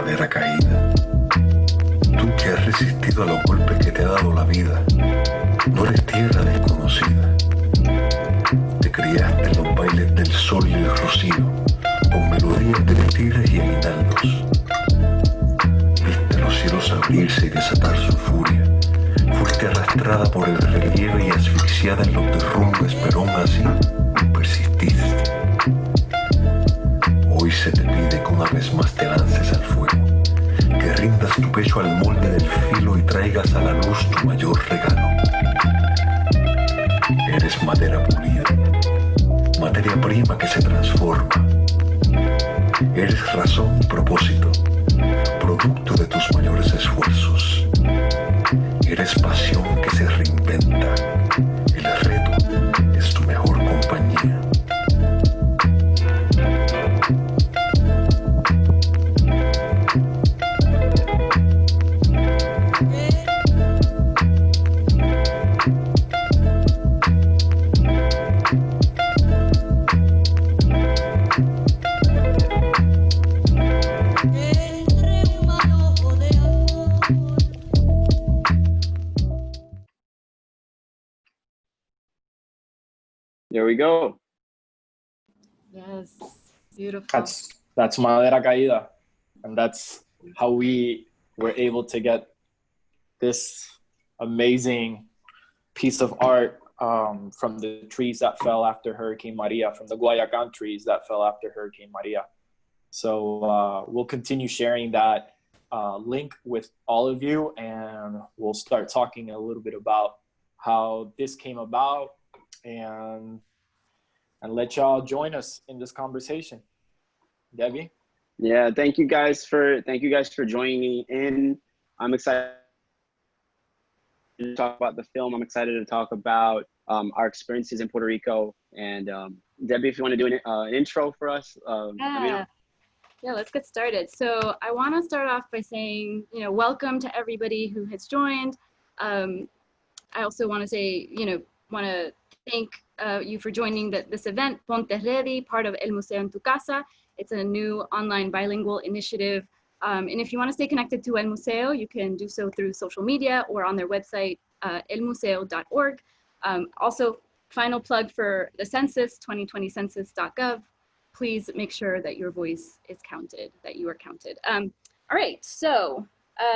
madera caída. Tú que has resistido a los golpes que te ha dado la vida, no eres tierra desconocida. Te criaste en los bailes del sol y el rocío, con melodías de tigres y aguinaldos. Viste los cielos abrirse y desatar su furia. Fuiste arrastrada por el relieve y asfixiada en los derrumbes, pero aún así persististe. Hoy se te pide que una vez más te lances al fuego, que rindas tu pecho al molde del filo y traigas a la luz tu mayor regalo. Eres madera pulida, materia prima que se transforma. Eres razón y propósito, producto de tus mayores esfuerzos. Eres pasión que se reinventa. El reto es tu mejor compañía. There we go. Yes, beautiful. That's madera caída, and that's how we were able to get this amazing piece of art from the trees that fell after Hurricane Maria, from the Guayacán trees that fell after Hurricane Maria. So we'll continue sharing that link with all of you, and we'll start talking a little bit about how this came about, and let y'all join us in this conversation. Debbie? Yeah, thank you guys for joining me in. I'm excited to talk about the film. I'm excited to talk about our experiences in Puerto Rico. And Debbie, if you want to do an intro for us. Yeah, let's get started. So I want to start off by saying, welcome to everybody who has joined. I also want to say, want to thank you for joining this event, Ponte Ready, part of El Museo en tu Casa. It's a new online bilingual initiative. And if you want to stay connected to El Museo, you can do so through social media or on their website, elmuseo.org. Also, final plug for the census, 2020 census.gov. Please make sure that your voice is counted, that you are counted. All right, so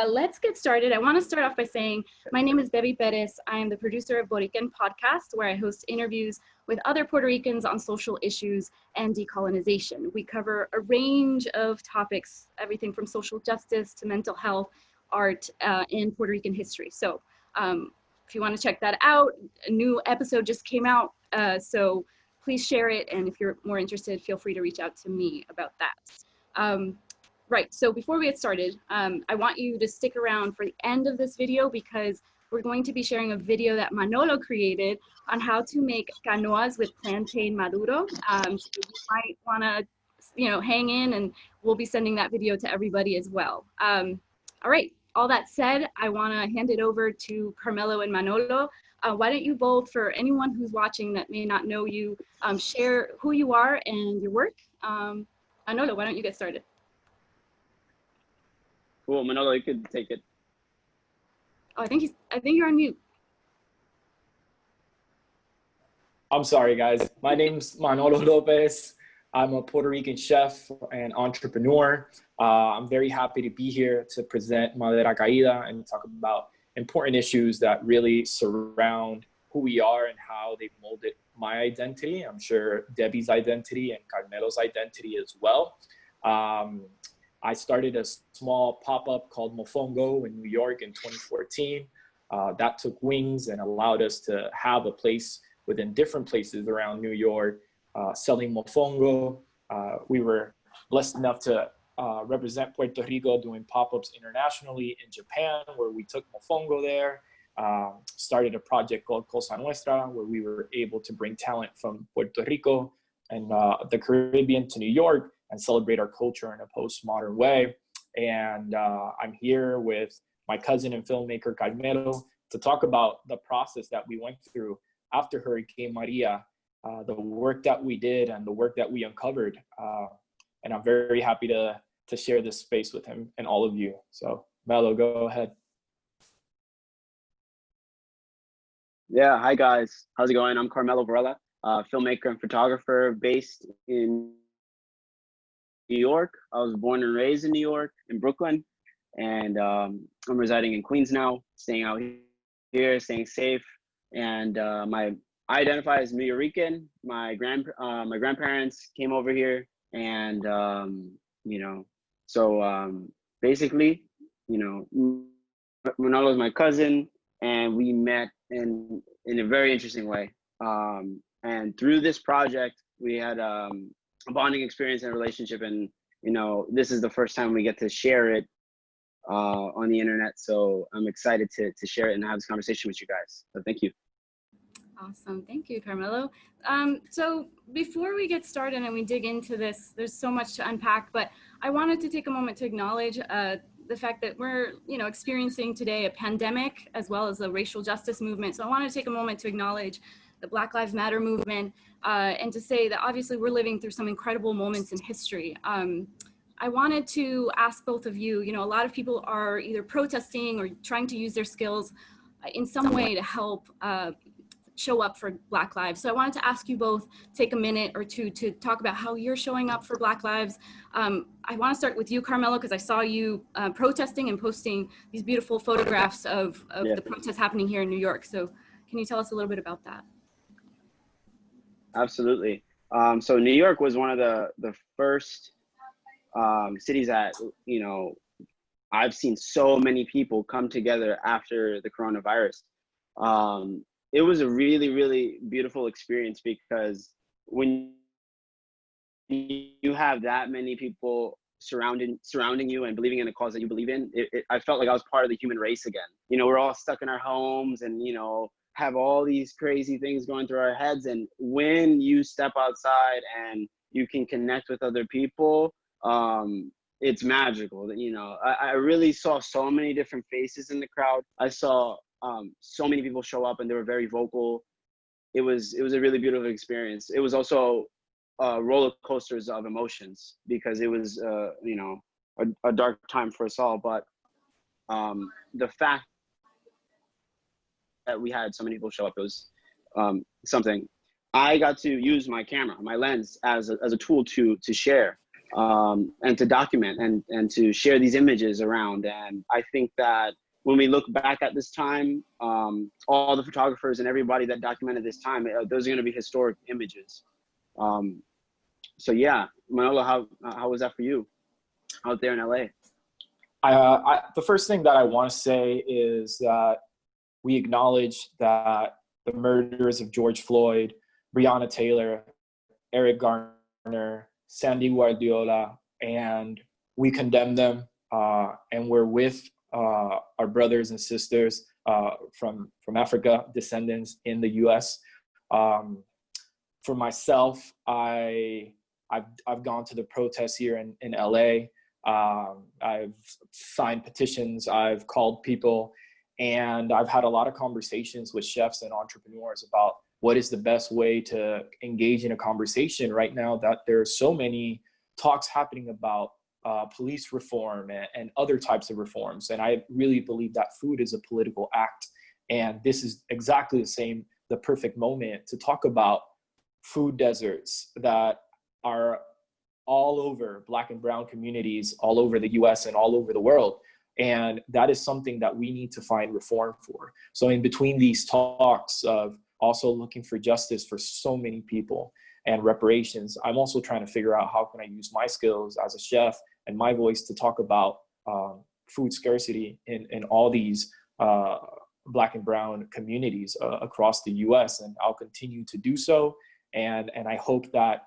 let's get started. I want to start off by saying my name is Debbie Perez. I am the producer of Puerto Rican podcast, where I host interviews with other Puerto Ricans on social issues and decolonization. We cover a range of topics, everything from social justice to mental health, art, and Puerto Rican history. So if you want to check that out, a new episode just came out, so please share it. And if you're more interested, feel free to reach out to me about that. Right, so before we get started, I want you to stick around for the end of this video, because we're going to be sharing a video that Manolo created on how to make canoas with plantain maduro. So you might want to, hang in, and we'll be sending that video to everybody as well. All right, all that said, I want to hand it over to Carmelo and Manolo. Why don't you both, for anyone who's watching that may not know you, share who you are and your work. Manolo, why don't you get started? Cool, Manolo, you could take it. Oh, I think you're on mute. I'm sorry, guys. My name's Manolo Lopez. I'm a Puerto Rican chef and entrepreneur. I'm very happy to be here to present Madera Caída and talk about important issues that really surround who we are and how they've molded my identity. I'm sure Debbie's identity and Carmelo's identity as well. I started a small pop-up called Mofon.go in New York in 2014. That took wings and allowed us to have a place within different places around New York selling Mofon.go. We were blessed enough to represent Puerto Rico doing pop-ups internationally in Japan, where we took Mofon.go there. Started a project called Cosa Nuestra, where we were able to bring talent from Puerto Rico and the Caribbean to New York and celebrate our culture in a postmodern way. And I'm here with my cousin and filmmaker Carmelo to talk about the process that we went through after Hurricane Maria, the work that we did and the work that we uncovered. And I'm very happy to to share this space with him and all of you. So Melo, go ahead. Yeah, hi guys. How's it going? I'm Carmelo Varela, filmmaker and photographer based in New York. I was born and raised in New York, in Brooklyn, and I'm residing in Queens now, staying out here, staying safe. And I identify as Puerto Rican. My grandparents came over here, and basically, Manolo is my cousin, and we met in a very interesting way. And through this project, we had a bonding experience and a relationship, and this is the first time we get to share it on the internet. So I'm excited to share it and have this conversation with you guys. So thank you. Awesome. Thank you, Carmelo. So before we get started and we dig into this, there's so much to unpack, but I wanted to take a moment to acknowledge the fact that we're experiencing today a pandemic as well as a racial justice movement. So I want to take a moment to acknowledge the Black Lives Matter movement and to say that obviously we're living through some incredible moments in history. I wanted to ask both of you, a lot of people are either protesting or trying to use their skills in some way to help show up for Black lives. So I wanted to ask you both, take a minute or two to talk about how you're showing up for Black lives. I want to start with you, Carmelo, because I saw you protesting and posting these beautiful photographs of the protests happening here in New York. So can you tell us a little bit about that? Absolutely. So New York was one of the first cities that, I've seen so many people come together after the coronavirus. It was a really, really beautiful experience because when you have that many people surrounding you and believing in a cause that you believe in, I felt like I was part of the human race again. We're all stuck in our homes and, have all these crazy things going through our heads. And when you step outside and you can connect with other people, it's magical. I really saw so many different faces in the crowd. I saw so many people show up and they were very vocal. It was a really beautiful experience. It was also roller coasters of emotions because it was a dark time for us all. But the fact that we had so many people show up, it was something. I got to use my camera, my lens, as a tool to share and to document and to share these images around. And I think that when we look back at this time, all the photographers and everybody that documented this time, those are going to be historic images. So yeah, Manolo, how was that for you out there in LA? The first thing that I want to say is that we acknowledge that the murders of George Floyd, Breonna Taylor, Eric Garner, Sandy Guardiola, and we condemn them, and we're with our brothers and sisters from Africa, descendants in the U.S. For myself, I've gone to the protests here in LA. I've signed petitions, I've called people, and I've had a lot of conversations with chefs and entrepreneurs about what is the best way to engage in a conversation right now that there are so many talks happening about police reform and other types of reforms. And I really believe that food is a political act. And this is exactly the perfect moment to talk about food deserts that are all over Black and brown communities, all over the US and all over the world. And that is something that we need to find reform for. So in between these talks of also looking for justice for so many people and reparations, I'm also trying to figure out how can I use my skills as a chef and my voice to talk about food scarcity in all these Black and brown communities across the US. And I'll continue to do so. And I hope that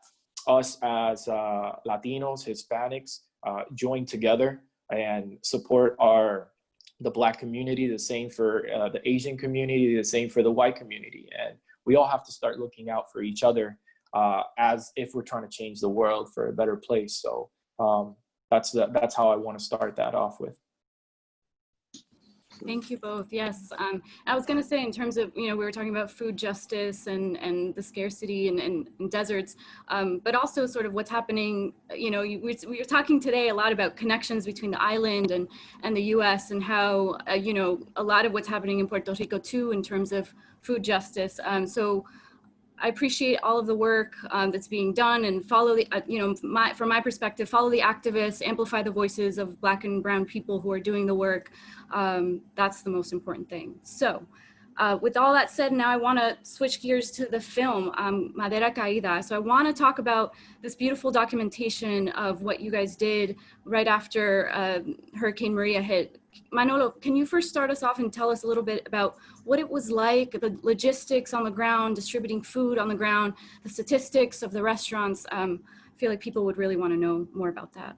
us as Latinos, Hispanics, join together and support the Black community, the same for the Asian community, the same for the white community. And we all have to start looking out for each other as if we're trying to change the world for a better place. So that's how I want to start that off with. Thank you both. Yes, I was going to say in terms of, we were talking about food justice and the scarcity and deserts, but also sort of what's happening. We were talking today a lot about connections between the island and the U.S. and how a lot of what's happening in Puerto Rico too in terms of food justice. So I appreciate all of the work that's being done, and follow the, from my perspective, follow the activists, amplify the voices of Black and brown people who are doing the work. That's the most important thing. So with all that said, now I want to switch gears to the film, Madera Caída. So I want to talk about this beautiful documentation of what you guys did right after Hurricane Maria hit. Manolo, can you first start us off and tell us a little bit about what it was like, the logistics on the ground, distributing food on the ground, the statistics of the restaurants? I feel like people would really want to know more about that.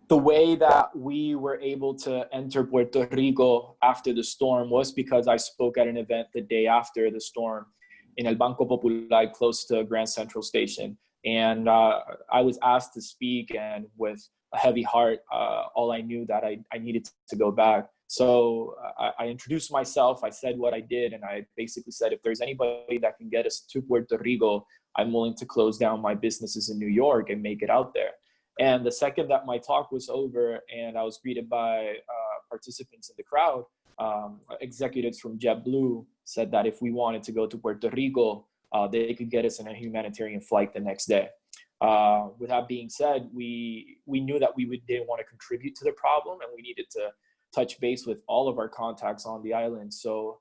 The way that we were able to enter Puerto Rico after the storm was because I spoke at an event the day after the storm in El Banco Popular, close to Grand Central Station. And I was asked to speak, and with a heavy heart, all I knew that I needed to go back. So I introduced myself, I said what I did, and I basically said, if there's anybody that can get us to Puerto Rico, I'm willing to close down my businesses in New York and make it out there. And the second that my talk was over and I was greeted by participants in the crowd, executives from JetBlue said that if we wanted to go to Puerto Rico, they could get us in a humanitarian flight the next day. With that being said, we knew that we didn't want to contribute to the problem, and we needed to touch base with all of our contacts on the island. So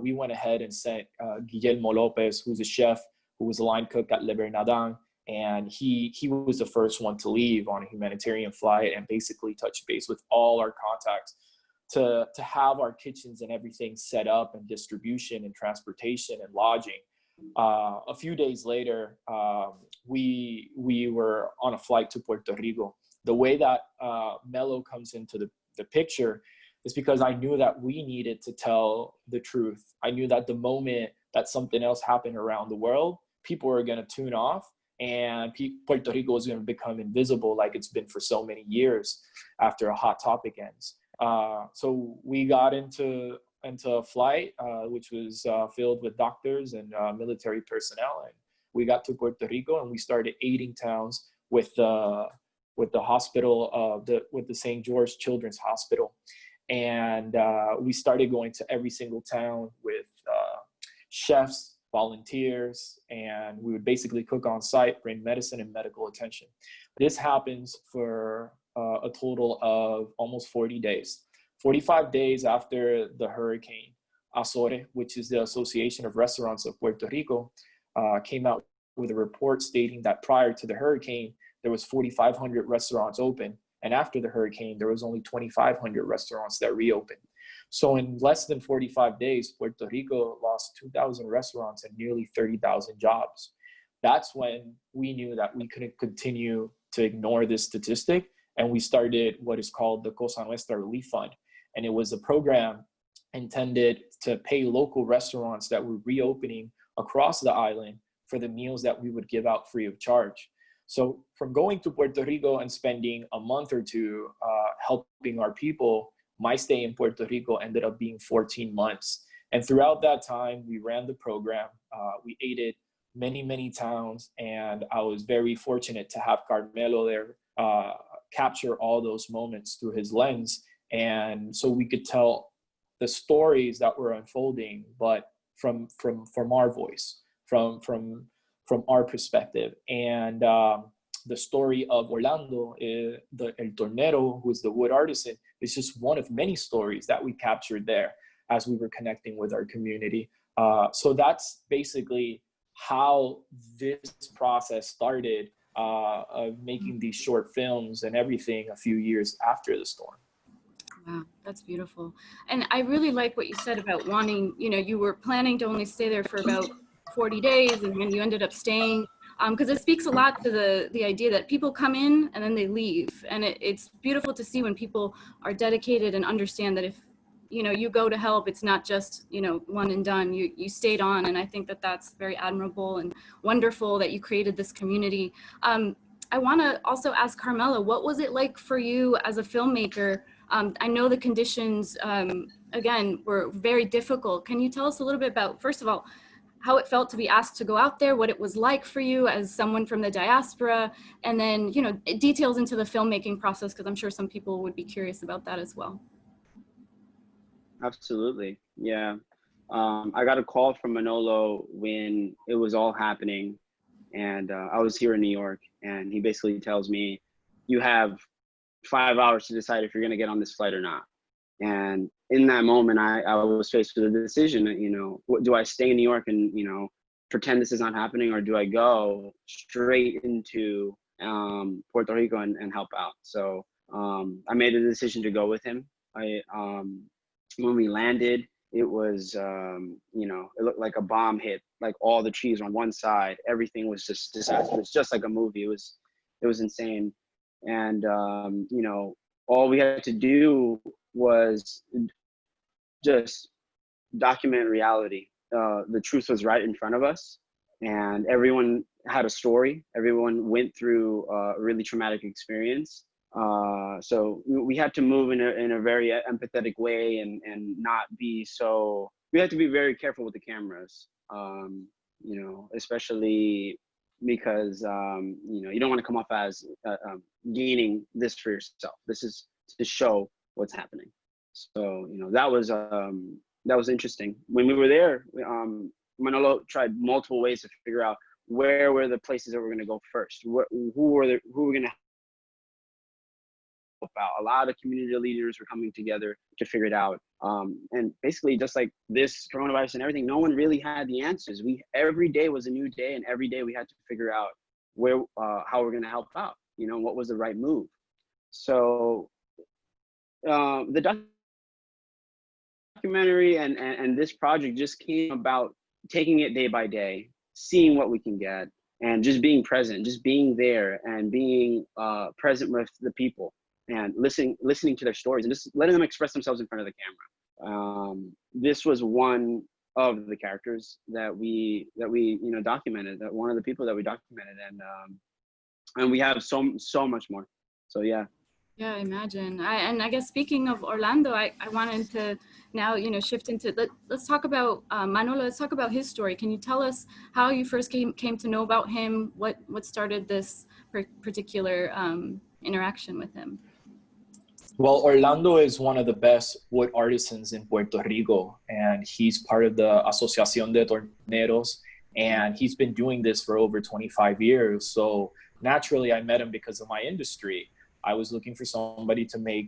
we went ahead and sent Guillermo Lopez, who's a chef, who was a line cook at Le Bernardin, and he was the first one to leave on a humanitarian flight and basically touch base with all our contacts to have our kitchens and everything set up, and distribution and transportation and lodging. A few days later, we were on a flight to Puerto Rico. The way that Melo comes into the picture is because I knew that we needed to tell the truth. I knew that the moment that something else happened around the world, people were going to tune off, and Puerto Rico was going to become invisible like it's been for so many years after a hot topic ends. So we got into a flight, which was filled with doctors and military personnel. And we got to Puerto Rico, and we started aiding towns with the hospital, with the St. George Children's Hospital. And we started going to every single town with chefs, volunteers, and we would basically cook on site, bring medicine and medical attention. This happens for a total of almost 40 days. 45 days after the hurricane, Azore, which is the Association of Restaurants of Puerto Rico, came out with a report stating that prior to the hurricane, there was 4,500 restaurants open. And after the hurricane, there was only 2,500 restaurants that reopened. So in less than 45 days, Puerto Rico lost 2,000 restaurants and nearly 30,000 jobs. That's when we knew that we couldn't continue to ignore this statistic. And we started what is called the Cosa Nuestra Relief Fund. And it was a program intended to pay local restaurants that were reopening across the island for the meals that we would give out free of charge. So from going to Puerto Rico and spending a month or two helping our people, my stay in Puerto Rico ended up being 14 months. And throughout that time, we ran the program. We aided many, many towns. And I was very fortunate to have Carmelo there capture all those moments through his lens. And so we could tell the stories that were unfolding, but from our voice, from our perspective. And the story of Orlando, El Tornero, who is the wood artisan, is just one of many stories that we captured there as we were connecting with our community. So that's basically how this process started, of making these short films and everything a few years after the storm. Wow, that's beautiful. And I really like what you said about wanting, you were planning to only stay there for about 40 days, and then you ended up staying, because it speaks a lot to the idea that people come in and then they leave. And it's beautiful to see when people are dedicated and understand that if, you go to help, it's not just, one and done. You stayed on. And I think that that's very admirable and wonderful that you created this community. I want to also ask Carmela, what was it like for you as a filmmaker I know the conditions, again, were very difficult. Can you tell us a little bit about, first of all, how it felt to be asked to go out there, what it was like for you as someone from the diaspora, and then, you know, details into the filmmaking process, because I'm sure some people would be curious about that as well. Absolutely, yeah. I got a call from Manolo when it was all happening, and I was here in New York, and he basically tells me, you have 5 hours to decide if you're gonna get on this flight or not. And in that moment, I was faced with a decision, you know, what, do I stay in New York and, you know, pretend this is not happening, or do I go straight into Puerto Rico and help out? So I made a decision to go with him. When we landed, it was, you know, it looked like a bomb hit, like all the trees on one side, everything was just disastrous, just like a movie. It was insane. And, you know, all we had to do was just document reality. The truth was right in front of us, and everyone had a story. Everyone went through a really traumatic experience. So we had to move in a very empathetic way, and not be so, we had to be very careful with the cameras, you know, especially because, you know, you don't want to come off as gaining this for yourself. This is to show what's happening. So, you know, that was interesting. When we were there, Manolo tried multiple ways to figure out where were the places that were going to go first. Who were going to help out. A lot of community leaders were coming together to figure it out. And basically, just like this coronavirus and everything, no one really had the answers. Every day was a new day, and every day we had to figure out how we're going to help out. You know, what was the right move. So the documentary and this project just came about taking it day by day, seeing what we can get, and just being present, just being there and being present with the people and listening to their stories and just letting them express themselves in front of the camera. This was one of the characters that we you know documented, that one of the people that we documented, and we have so much more. So yeah. Yeah, I imagine. And I guess speaking of Orlando, I wanted to now, you know, shift into, let's talk about Manolo. Let's talk about his story. Can you tell us how you first came to know about him? What started this particular interaction with him? Well, Orlando is one of the best wood artisans in Puerto Rico, and he's part of the Asociación de Torneros, and he's been doing this for over 25 years. So naturally, I met him because of my industry. I was looking for somebody to make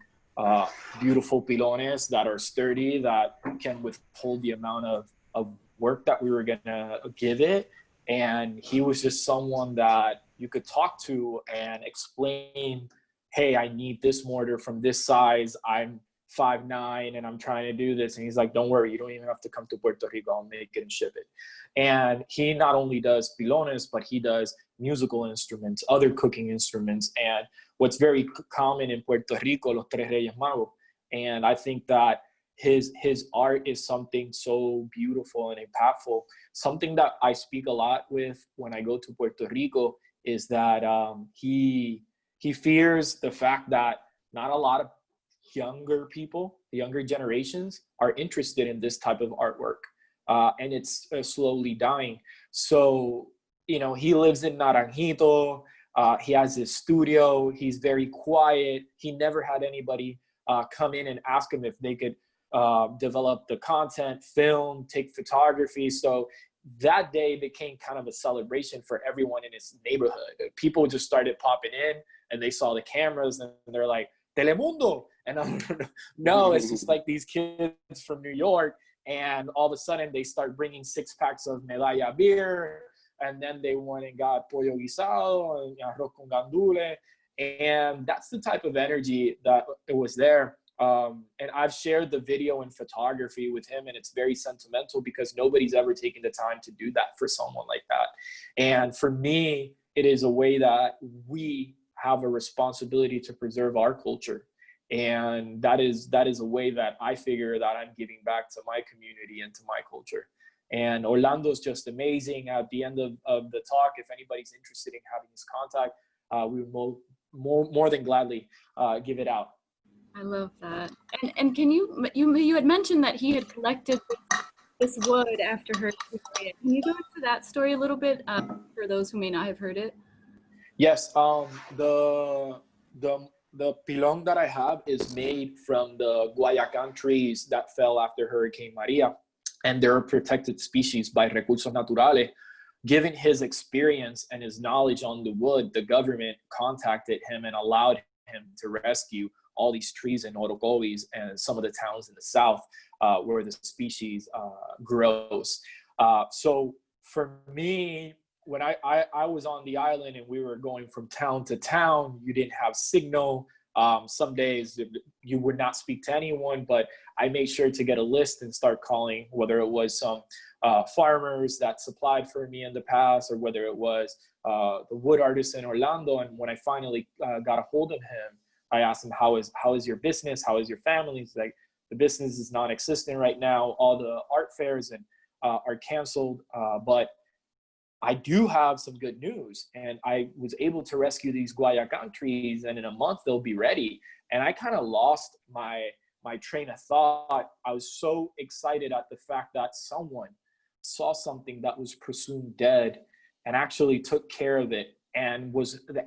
beautiful pilones that are sturdy, that can withhold the amount of work that we were gonna give it. And he was just someone that you could talk to and explain, hey, I need this mortar from this size. I'm 5'9" and I'm trying to do this. And he's like, don't worry, you don't even have to come to Puerto Rico. I'll make it and ship it. And he not only does pilones, but he does musical instruments, other cooking instruments, and what's very common in Puerto Rico, los Tres Reyes Magos. And I think that his art is something so beautiful and impactful. Something that I speak a lot with when I go to Puerto Rico is that he fears the fact that not a lot of younger people, the younger generations, are interested in this type of artwork. And it's slowly dying. So, you know, he lives in Naranjito. He has his studio. He's very quiet. He never had anybody come in and ask him if they could develop the content, film, take photography. So that day became kind of a celebration for everyone in his neighborhood. People just started popping in, and they saw the cameras, and they're like, Telemundo. And I'm no, it's just like these kids from New York. And all of a sudden they start bringing 6 packs of Medalla beer. And then they went and got pollo guisado and arroz con gandule. And that's the type of energy that it was there. And I've shared the video and photography with him, and it's very sentimental because nobody's ever taken the time to do that for someone like that. And for me, it is a way that we have a responsibility to preserve our culture. And that is a way that I figure that I'm giving back to my community and to my culture. And Orlando's just amazing. At the end of the talk, if anybody's interested in having his contact, we will more than gladly give it out. I love that. And can you had mentioned that he had collected this wood after Hurricane Maria. Can you go into that story a little bit for those who may not have heard it? Yes, the pilon that I have is made from the guayacan trees that fell after Hurricane Maria, and they're a protected species by Recursos Naturales. Given his experience and his knowledge on the wood, the government contacted him and allowed him to rescue all these trees in Orocovis and some of the towns in the south where the species grows. So for me, when I was on the island and we were going from town to town, you didn't have signal. Some days you would not speak to anyone, but I made sure to get a list and start calling, whether it was some farmers that supplied for me in the past, or whether it was the wood artist in Orlando. And when I finally got a hold of him, I asked him, how is your business? How is your family? He's like, the business is non-existent right now. All the art fairs are canceled, but I do have some good news. And I was able to rescue these guayacan trees, and in a month they'll be ready. And I kind of lost my train of thought. I was so excited at the fact that someone saw something that was presumed dead and actually took care of it and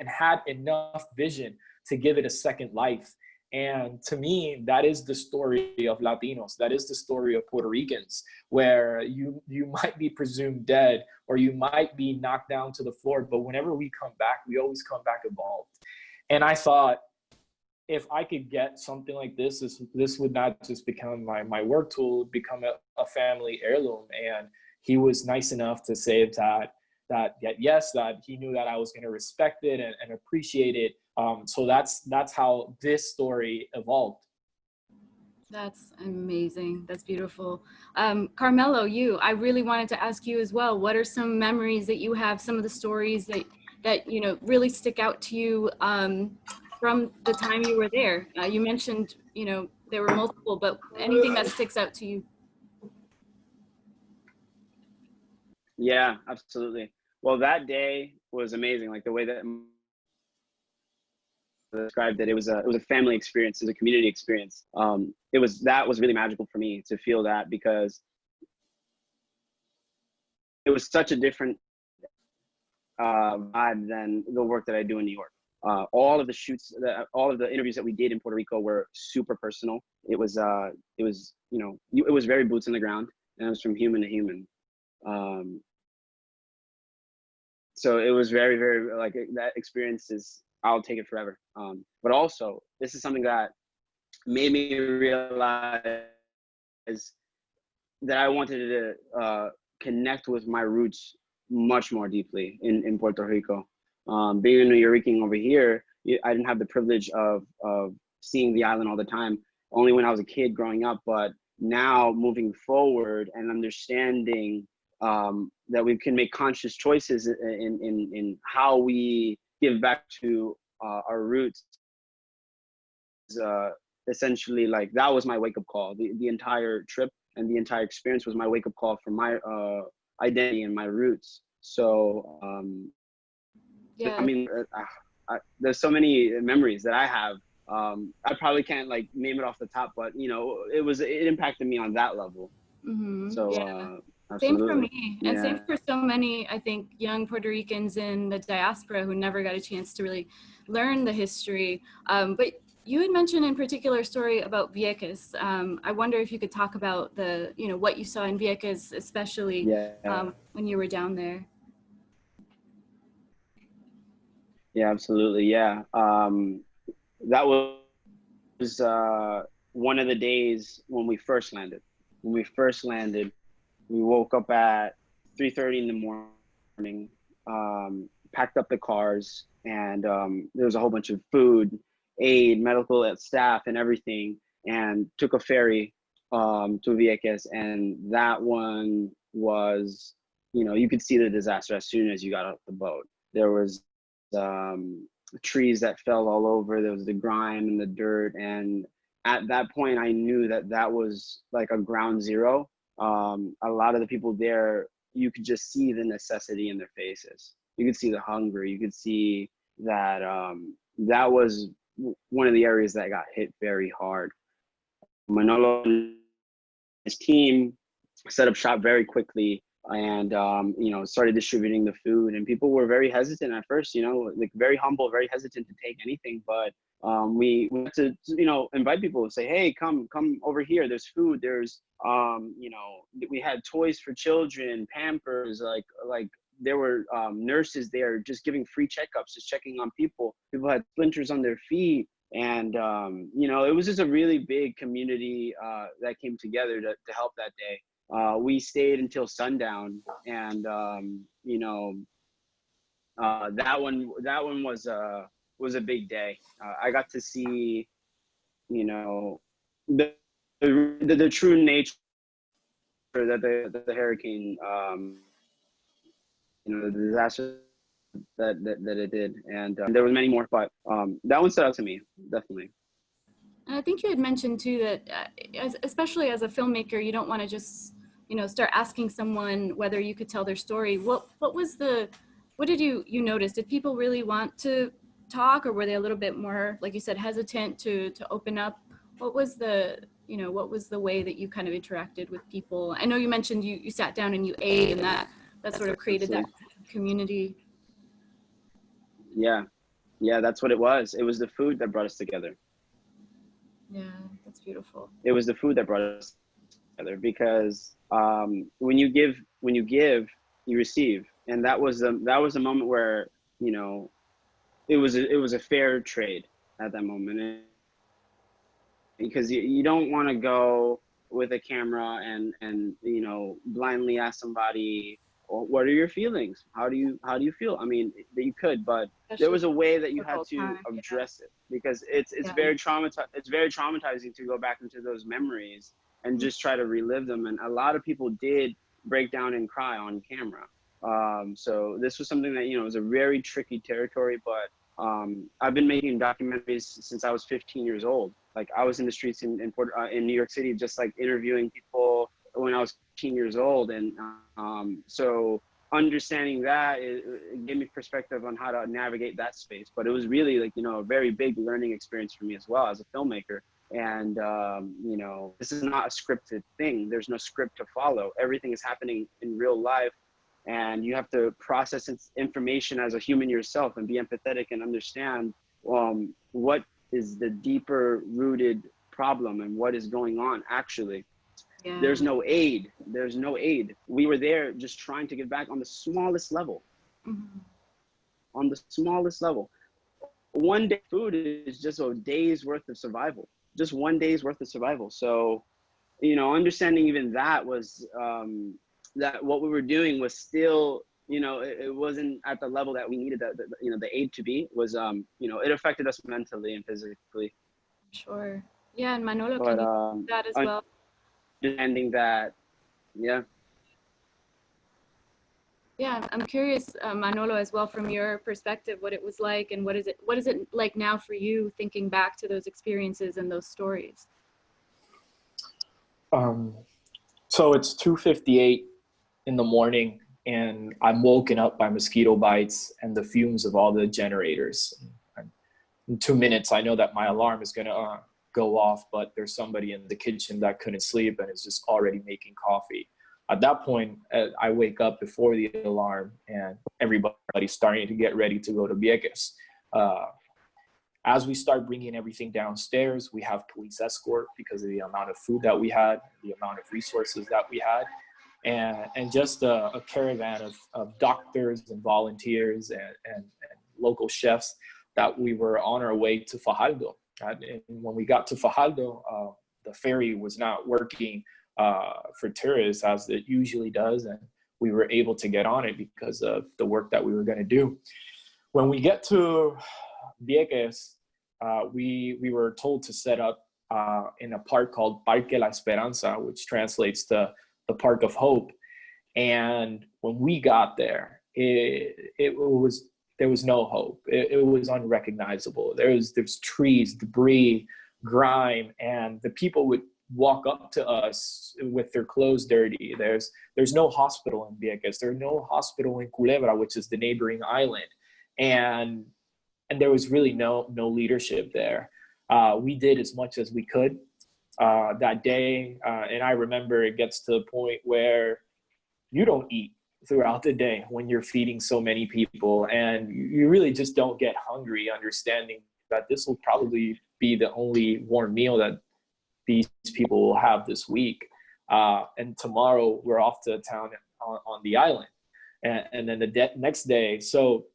had enough vision to give it a second life. And to me, that is the story of Latinos. That is the story of Puerto Ricans, where you might be presumed dead or you might be knocked down to the floor, but whenever we come back, we always come back evolved. And I thought, if I could get something like this would not just become my work tool, it would become a family heirloom. And he was nice enough to say that he knew that I was going to respect it and appreciate it. So that's how this story evolved. That's amazing. That's beautiful. Carmelo, I really wanted to ask you as well, what are some memories that you have, some of the stories that you know really stick out to you from the time you were there? You mentioned, you know, there were multiple, but anything that sticks out to you? Yeah, absolutely. Well, that day was amazing. Like the way that described it, it was a family experience, it was a community experience. That was really magical for me to feel that, because it was such a different vibe than the work that I do in New York. All of the shoots, all of the interviews that we did in Puerto Rico were super personal. It was you know, it was very boots on the ground, and it was from human to human. So it was very, very, like, that experience I'll take it forever. But also, this is something that made me realize that I wanted to connect with my roots much more deeply in Puerto Rico. Being a New Yorker over here, I didn't have the privilege of seeing the island all the time, only when I was a kid growing up. But now moving forward and understanding that we can make conscious choices in how we give back to our roots. Essentially, like, that was my wake-up call. The entire trip and the entire experience was my wake-up call for my identity and my roots. So yeah, I mean, there's so many memories that I have. I probably can't like name it off the top, but you know, it impacted me on that level. Mm-hmm. So yeah. Same for me, and same for so many, I think, young Puerto Ricans in the diaspora who never got a chance to really learn the history. But you had mentioned in particular a story about Vieques. I wonder if you could talk about what you saw in Vieques, especially when you were down there. Yeah, absolutely. Yeah, that was one of the days when we first landed. We woke up at 3:30 in the morning, packed up the cars, and there was a whole bunch of food, aid, medical staff, and everything, and took a ferry to Vieques. And that one was, you know, you could see the disaster as soon as you got off the boat. There was trees that fell all over. There was the grime and the dirt. And at that point, I knew that was like a ground zero. A lot of the people there, you could just see the necessity in their faces. You could see the hunger. You could see that that was one of the areas that got hit very hard. Manolo and his team set up shop very quickly and, you know, started distributing the food, and people were very hesitant at first, you know, like very humble, very hesitant to take anything. But we had to, you know, invite people and say, hey, come over here. There's food. There's, you know, we had toys for children, Pampers, like there were nurses there just giving free checkups, just checking on people. People had splinters on their feet. And, you know, it was just a really big community that came together to help that day. We stayed until sundown, and, you know, that one was a big day. I got to see, you know, the true nature that the hurricane, you know, the disaster that it did, and there were many more, but that one stood out to me, definitely. And I think you had mentioned too that especially as a filmmaker, you don't want to just, you know, start asking someone whether you could tell their story. What did you notice? Did people really want to talk, or were they a little bit more, like you said, hesitant to open up? What was the way that you kind of interacted with people? I know you mentioned you sat down and you ate, and that sort of created that community. Yeah, that's what it was. It was the food that brought us together. Yeah, that's beautiful. It was the food that brought us together, because when you give, you receive, and that was a moment where, you know, it was a fair trade at that moment, because you don't want to go with a camera and you know, blindly ask somebody, what are your feelings? How do you feel? I mean, you could, but there was a way that you had to address it, because it's very traumatizing to go back into those memories and just try to relive them. And a lot of people did break down and cry on camera. So this was something that, you know, was a very tricky territory, but I've been making documentaries since I was 15 years old. Like, I was in the streets in New York City, just like interviewing people when I was 15 years old. And so understanding that, it gave me perspective on how to navigate that space. But it was really, like, you know, a very big learning experience for me as well as a filmmaker. And, you know, this is not a scripted thing. There's no script to follow. Everything is happening in real life. And you have to process information as a human yourself and be empathetic and understand what is the deeper rooted problem and what is going on actually. Yeah. There's no aid. We were there just trying to get back on the smallest level. Mm-hmm. On the smallest level. One day food is just a day's worth of survival. Just 1 day's worth of survival. So, you know, understanding even that was, that what we were doing was still, you know, it wasn't at the level that we needed you know, the aid to be. Was, you know, it affected us mentally and physically. Sure. Yeah, and Manolo, can you do that as well? Understanding that, yeah. Yeah, I'm curious, Manolo, as well, from your perspective, what it was like, and what is it like now for you, thinking back to those experiences and those stories? So it's 2:58 in the morning, and I'm woken up by mosquito bites and the fumes of all the generators. In 2 minutes, I know that my alarm is gonna go off, but there's somebody in the kitchen that couldn't sleep and is just already making coffee. At that point, I wake up before the alarm, and everybody's starting to get ready to go to Vieques. As we start bringing everything downstairs, we have police escort because of the amount of food that we had, the amount of resources that we had, and just a caravan of doctors and volunteers and local chefs that we were on our way to Fajardo. And when we got to Fajardo, the ferry was not working for tourists as it usually does, and we were able to get on it because of the work that we were going to do. When we get to Vieques, we were told to set up in a park called Parque La Esperanza, which translates to the Park of Hope. And when we got there, there was no hope. It was unrecognizable. There's trees, debris, grime, and the people would walk up to us with their clothes dirty. There's no hospital in Vieques. There's no hospital in Culebra, which is the neighboring island. And there was really no leadership there. We did as much as we could that day. And I remember it gets to the point where you don't eat throughout the day when you're feeding so many people, and you really just don't get hungry, understanding that this will probably be the only warm meal that these people will have this week. And tomorrow we're off to town on the island. And then the next day. So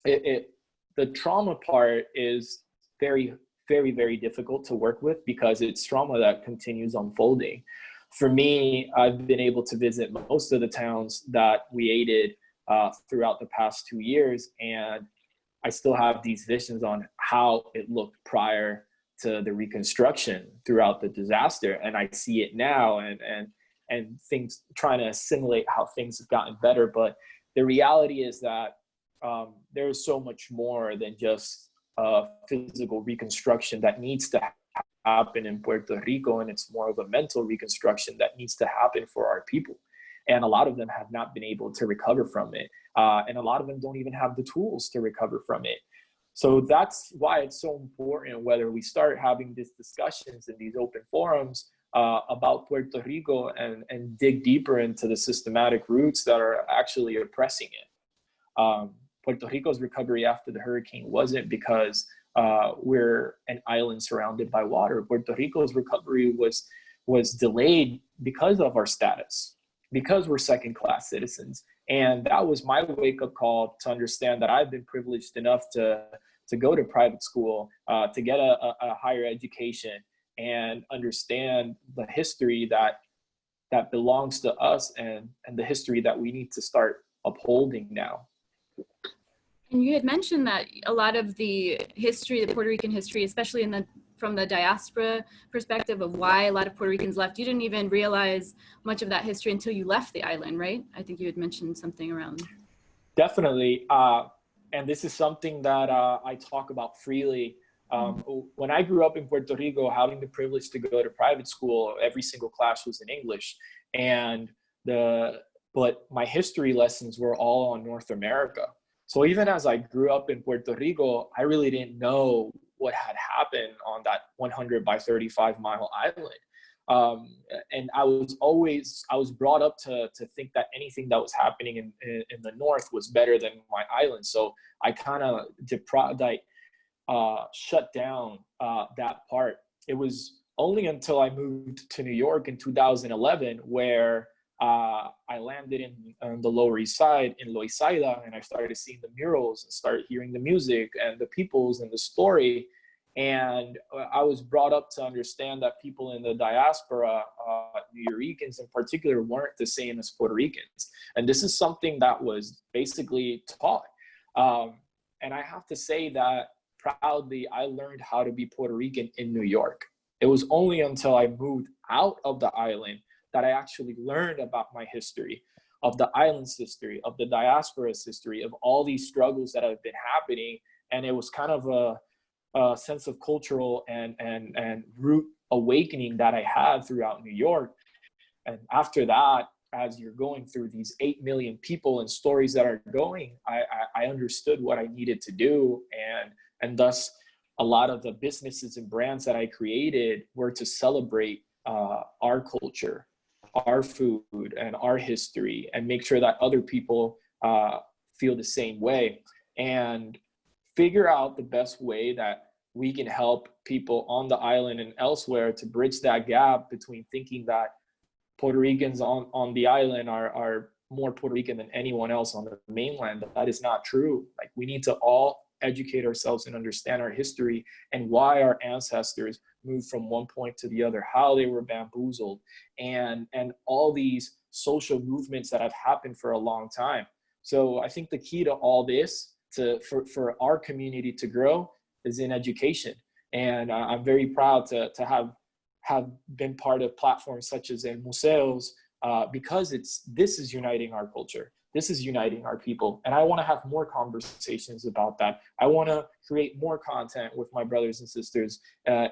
the trauma part is very, very, very difficult to work with because it's trauma that continues unfolding. For me, I've been able to visit most of the towns that we aided throughout the past 2 years, and I still have these visions on how it looked prior to the reconstruction throughout the disaster, and I see it now, and things, trying to assimilate how things have gotten better. But the reality is that there's so much more than just physical reconstruction that needs to happen in Puerto Rico, and it's more of a mental reconstruction that needs to happen for our people. And a lot of them have not been able to recover from it. And a lot of them don't even have the tools to recover from it. So that's why it's so important, whether we start having these discussions in these open forums about Puerto Rico and dig deeper into the systematic roots that are actually oppressing it. Puerto Rico's recovery after the hurricane wasn't because we're an island surrounded by water. Puerto Rico's recovery was delayed because of our status, because we're second-class citizens. And that was my wake-up call to understand that I've been privileged enough to go to private school, to get a higher education, and understand the history that belongs to us, and the history that we need to start upholding now. And you had mentioned that a lot of the history, the Puerto Rican history, especially from the diaspora perspective of why a lot of Puerto Ricans left, you didn't even realize much of that history until you left the island, right? I think you had mentioned something around. Definitely. And this is something that I talk about freely. When I grew up in Puerto Rico, having the privilege to go to private school, every single class was in English. But my history lessons were all on North America. So even as I grew up in Puerto Rico, I really didn't know what had happened on that 100 by 35 mile island. And I was brought up to think that anything that was happening in the North was better than my island. So I kind of shut down that part. It was only until I moved to New York in 2011 where I landed on the Lower East Side in Loisaida, and I started seeing the murals and started hearing the music and the peoples and the story. And I was brought up to understand that people in the diaspora, New Yorkers in particular, weren't the same as Puerto Ricans. And this is something that was basically taught. And I have to say that proudly, I learned how to be Puerto Rican in New York. It was only until I moved out of the island that I actually learned about my history, of the island's history, of the diaspora's history, of all these struggles that have been happening. And it was kind of a sense of cultural and root awakening that I had throughout New York. And after that, as you're going through these 8 million people and stories that are going, I understood what I needed to do. And thus, a lot of the businesses and brands that I created were to celebrate our culture, our food, and our history, and make sure that other people feel the same way, and figure out the best way that we can help people on the island and elsewhere to bridge that gap between thinking that Puerto Ricans on the island are more Puerto Rican than anyone else on the mainland. That is not true. Like, we need to all educate ourselves and understand our history and why our ancestors moved from one point to the other, how they were bamboozled, and all these social movements that have happened for a long time. So I think the key to all this, for our community to grow, is in education. And I'm very proud to have been part of platforms such as El Museos, because this is uniting our culture. this is uniting our people. And I want to have more conversations about that. I want to create more content with my brothers and sisters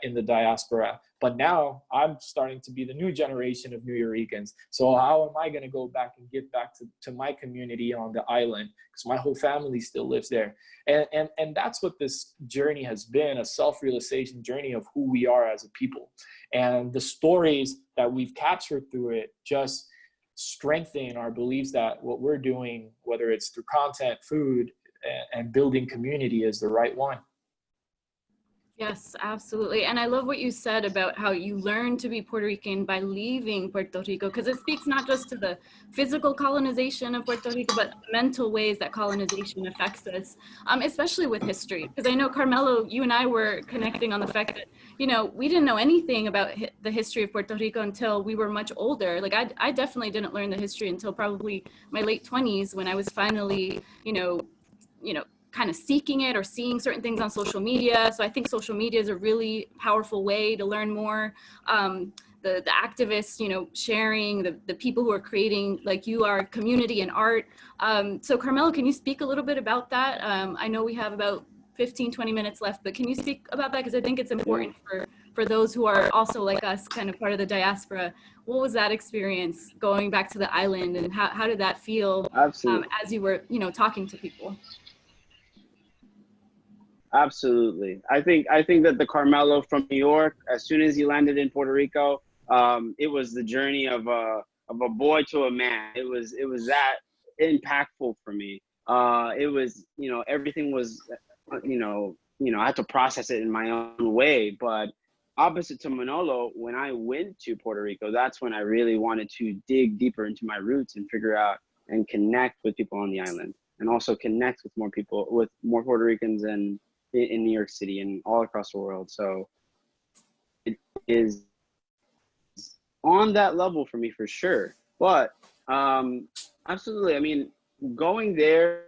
in the diaspora. But now I'm starting to be the new generation of New Yorkers. So how am I going to go back and give back to my community on the island? Because my whole family still lives there. And that's what this journey has been, a self-realization journey of who we are as a people. And the stories that we've captured through it just strengthen our beliefs that what we're doing, whether it's through content, food, and building community, is the right one. Yes, absolutely. And I love what you said about how you learn to be Puerto Rican by leaving Puerto Rico, because it speaks not just to the physical colonization of Puerto Rico, but the mental ways that colonization affects us, especially with history. Because I know, Carmelo, you and I were connecting on the fact that, you know, we didn't know anything about the history of Puerto Rico until we were much older. Like I definitely didn't learn the history until probably my late 20s, when I was finally, you know, kind of seeking it or seeing certain things on social media. So I think social media is a really powerful way to learn more. The activists, you know, sharing, the people who are creating, like you are, community and art. So Carmelo, can you speak a little bit about that? I know we have about 15-20 minutes left, but can you speak about that? Because I think it's important for those who are also like us, kind of part of the diaspora. What was that experience going back to the island, and how did that feel as you were, you know, talking to people? Absolutely. I think that the Carmelo from New York, as soon as he landed in Puerto Rico, it was the journey of a boy to a man. It was that impactful for me. It was, you know, everything was, you know, I had to process it in my own way. But opposite to Manolo, when I went to Puerto Rico, that's when I really wanted to dig deeper into my roots and figure out and connect with people on the island, and also connect with more people, with more Puerto Ricans and in New York City and all across the world. So it is on that level for me for sure. But absolutely, I mean, going there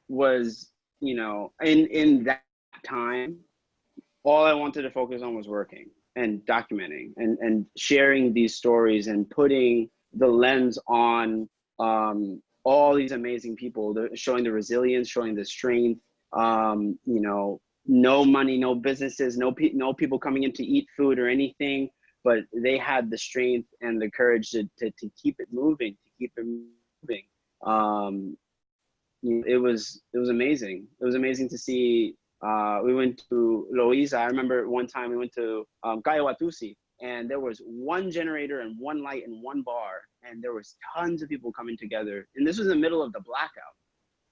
was, you know, in that time, all I wanted to focus on was working and documenting and sharing these stories and putting the lens on all these amazing people, showing the resilience, showing the strength. You know, no money, no businesses, no people coming in to eat food or anything, but they had the strength and the courage to keep it moving, It was amazing. It was amazing to see. We went to Loiza. I remember one time we went to Cayo Watusi, and there was one generator and one light and one bar, and there was tons of people coming together. And this was in the middle of the blackout.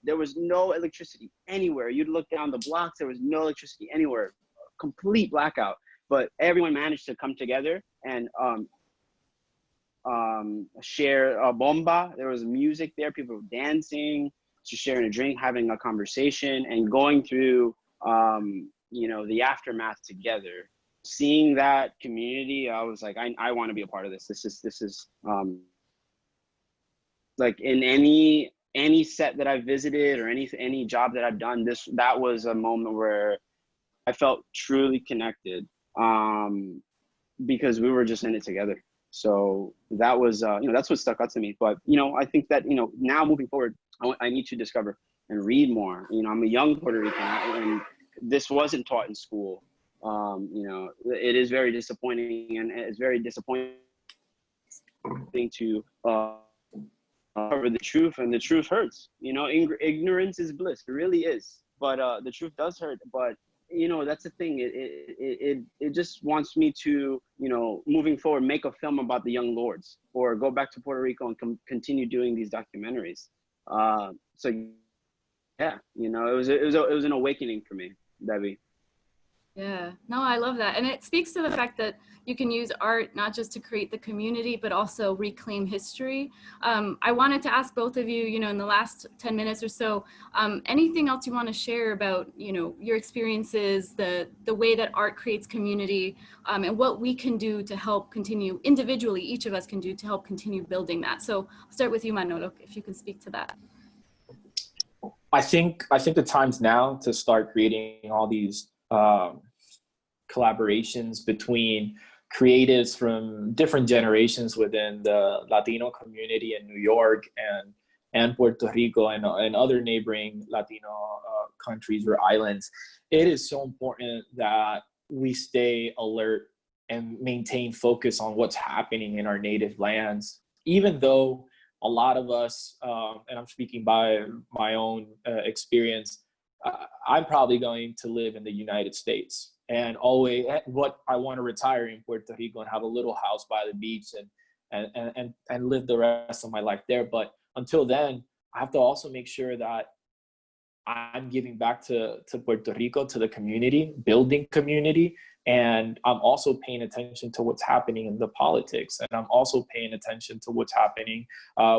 There was no electricity anywhere. You'd look down the blocks, there was no electricity anywhere, complete blackout. But everyone managed to come together and share a bomba. There was music there, people were dancing, just sharing a drink, having a conversation, and going through, you know, the aftermath together. Seeing that community, I was like, I want to be a part of this. This is like in any set that I visited or any job that I've done, that was a moment where I felt truly connected, because we were just in it together. So that was, you know, that's what stuck out to me. But, you know, I think that, you know, now moving forward, I need to discover and read more. You know, I'm a young Puerto Rican, and this wasn't taught in school. You know, it is very disappointing, and it's very disappointing to cover the truth, and the truth hurts. You know, ignorance is bliss. It really is. But the truth does hurt. But you know, that's the thing. It just wants me to, you know, moving forward, make a film about the young lords, or go back to Puerto Rico and continue doing these documentaries. So yeah, you know, it was an awakening for me, Debbie. Yeah, no, I love that. And it speaks to the fact that you can use art not just to create the community, but also reclaim history. I wanted to ask both of you, you know, in the last 10 minutes or so, anything else you want to share about, you know, your experiences, the way that art creates community, and what we can do to help continue individually, each of us can do to help continue building that. So I'll start with you, Manolo, if you can speak to that. I think the time's now to start creating all these collaborations between creatives from different generations within the Latino community in New York, and and Puerto Rico and other neighboring Latino countries or islands, it is so important that we stay alert and maintain focus on what's happening in our native lands, even though a lot of us, and I'm speaking by my own experience, I'm probably going to live in the United States and always I want to retire in Puerto Rico and have a little house by the beach and live the rest of my life there. But until then, I have to also make sure that I'm giving back to Puerto Rico, to the community, building community. And I'm also paying attention to what's happening in the politics. And I'm also paying attention to what's happening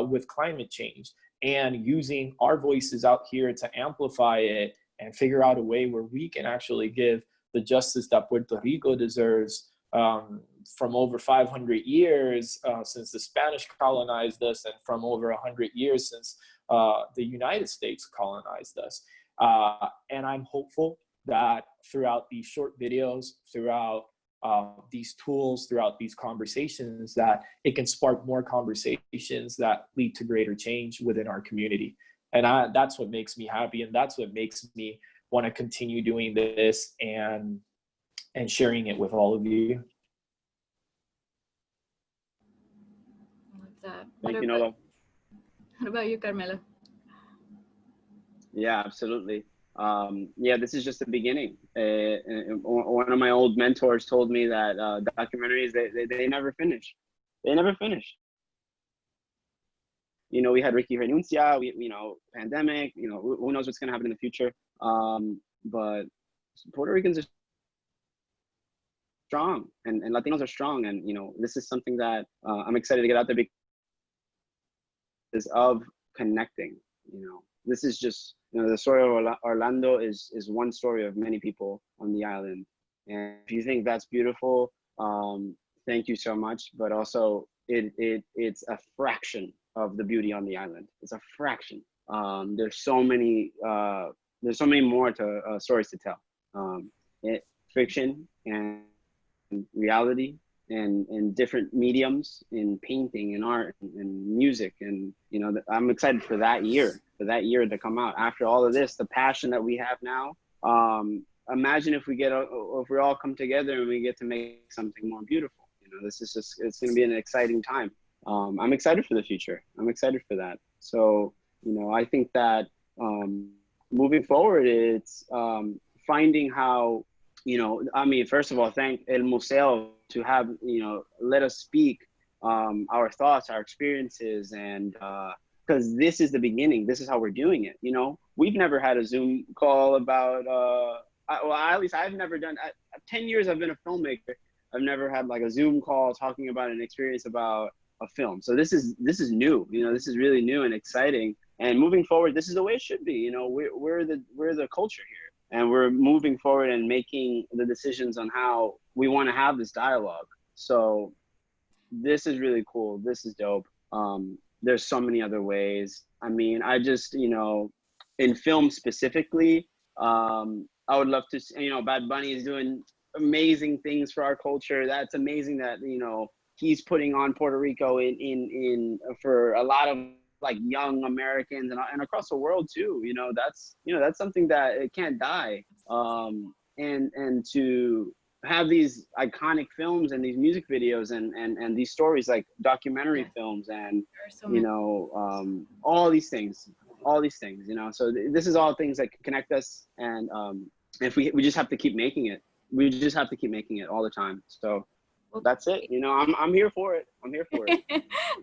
with climate change, and using our voices out here to amplify it and figure out a way where we can actually give the justice that Puerto Rico deserves from over 500 years since the Spanish colonized us, and from over 100 years since the United States colonized us. And I'm hopeful that throughout these short videos, throughout these tools, throughout these conversations, that it can spark more conversations that lead to greater change within our community. And that's what makes me happy, and that's what makes me want to continue doing this and sharing it with all of you. I love that. Thank you, Nolo. What about you, Carmelo? Yeah, absolutely. Yeah, this is just the beginning. One of my old mentors told me that documentaries, they never finish. They never finish. You know, we had Ricky Renuncia, pandemic, who knows what's going to happen in the future. But Puerto Ricans are strong, and Latinos are strong. And, this is something that I'm excited to get out there because of connecting. This is just, the story of Orlando is one story of many people on the island. And if you think that's beautiful, thank you so much. But also it's a fraction of the beauty on the island. It's a fraction. There's so many more stories to tell. Fiction and reality and different mediums in painting and art and music. And, I'm excited for that year to come out. After all of this, the passion that we have now, imagine if we all come together and we get to make something more beautiful. It's going to be an exciting time. I'm excited for the future. I'm excited for that. So, I think that moving forward, it's finding how, first of all, thank El Museo to have, let us speak our thoughts, our experiences, and because this is the beginning. This is how we're doing it. We've never had a Zoom call about, at least I've never done, 10 years I've been a filmmaker. I've never had like a Zoom call talking about an experience about a film. So this is new. This is really new and exciting. And moving forward, this is the way it should be. We're the culture here, and we're moving forward and making the decisions on how we want to have this dialogue. So this is really cool. This is dope. There's so many other ways. I just, in film specifically, I would love to, Bad Bunny is doing amazing things for our culture. That's amazing that, he's putting on Puerto Rico in for a lot of like young Americans and across the world too. That's something that it can't die. And to have these iconic films and these music videos and these stories like documentary films and all these things, so this is all things that connect us. And if we just have to keep making it, all the time. So that's it. I'm here for it.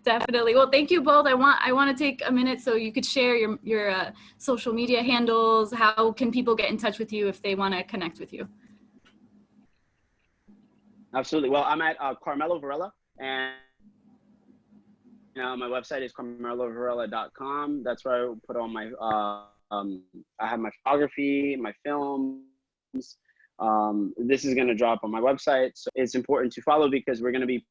Definitely. Well, thank you both. I want to take a minute so you could share your social media handles. How can people get in touch with you if they want to connect with you? Absolutely. Well, I'm at Carmelo Varela, and my website is carmelovarela.com. That's where I put all my I have my photography, my films. This is going to drop on my website, so it's important to follow because we're going to be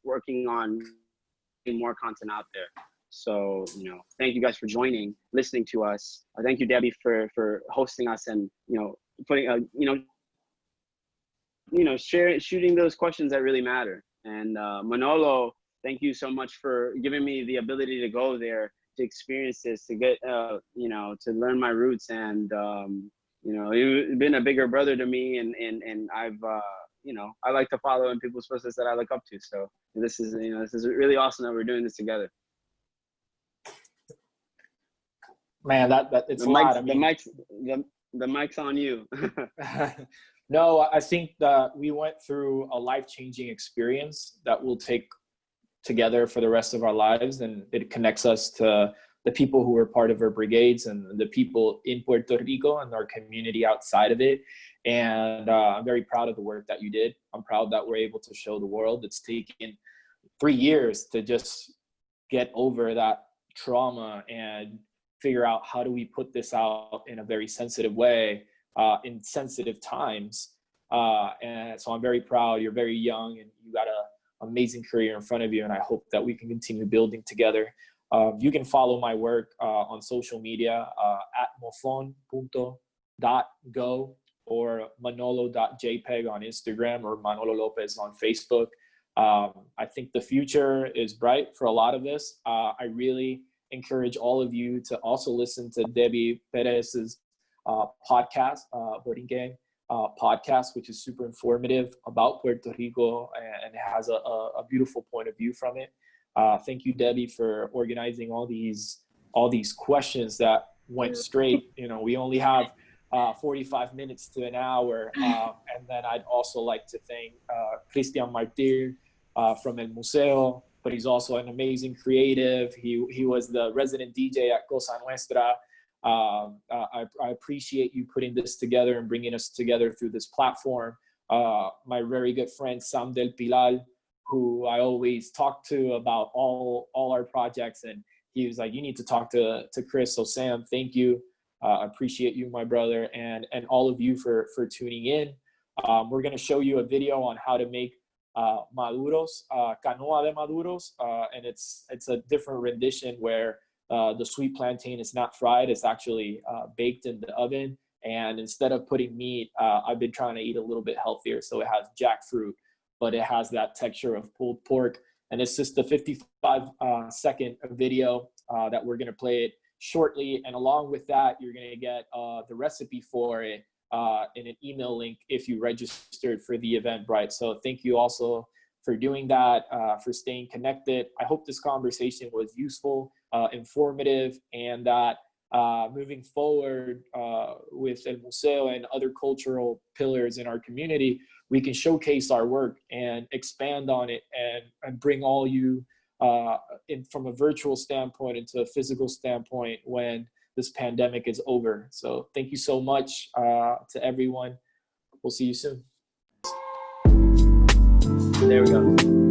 working on more content out there. So, thank you guys for listening to us. Thank you, Debbie, for hosting us and, putting, shooting those questions that really matter. And Manolo, thank you so much for giving me the ability to go there, to experience this, to get, you know, to learn my roots. And, you know, you've been a bigger brother to me, and I've, you know, I like to follow in people's footsteps that I look up to. So this is, you know, this is really awesome that we're doing this together. Man, that it's a lot. I mean, the mic's on you. no, I think that we went through a life-changing experience that we'll take together for the rest of our lives, and it connects us to the people who are part of our brigades and the people in Puerto Rico and our community outside of it. And I'm very proud of the work that you did. I'm proud that we're able to show the world. It's taken 3 years to just get over that trauma and figure out how do we put this out in a very sensitive way in sensitive times. And so I'm very proud. You're very young and you got an amazing career in front of you. And I hope that we can continue building together. You can follow my work on social media at Mofon.go or Manolo.jpg on Instagram or Manolo Lopez on Facebook. I think the future is bright for a lot of this. I really encourage all of you to also listen to Debbie Perez's podcast, Borinquen podcast, which is super informative about Puerto Rico and has a beautiful point of view from it. Thank you, Debbie, for organizing all these questions that went straight. You know, we only have 45 minutes to an hour. And then I'd also like to thank Cristian Martir from El Museo, but he's also an amazing creative. He was the resident DJ at Cosa Nuestra. I appreciate you putting this together and bringing us together through this platform. My very good friend, Sam Del Pilar, who I always talk to about all our projects. And he was like, you need to talk to Chris. So Sam, thank you. I appreciate you, my brother, and all of you for tuning in. We're gonna show you a video on how to make maduros, canoa de maduros. And it's a different rendition where the sweet plantain is not fried, it's actually baked in the oven. And instead of putting meat, I've been trying to eat a little bit healthier. So it has jackfruit, but it has that texture of pulled pork. And it's just a 55-second video that we're gonna play it shortly. And along with that, you're gonna get the recipe for it in an email link if you registered for the Eventbrite. So thank you also for doing that, for staying connected. I hope this conversation was useful, informative, and that moving forward with El Museo and other cultural pillars in our community, we can showcase our work and expand on it and bring all you in from a virtual standpoint into a physical standpoint when this pandemic is over. So thank you so much to everyone. We'll see you soon. There we go.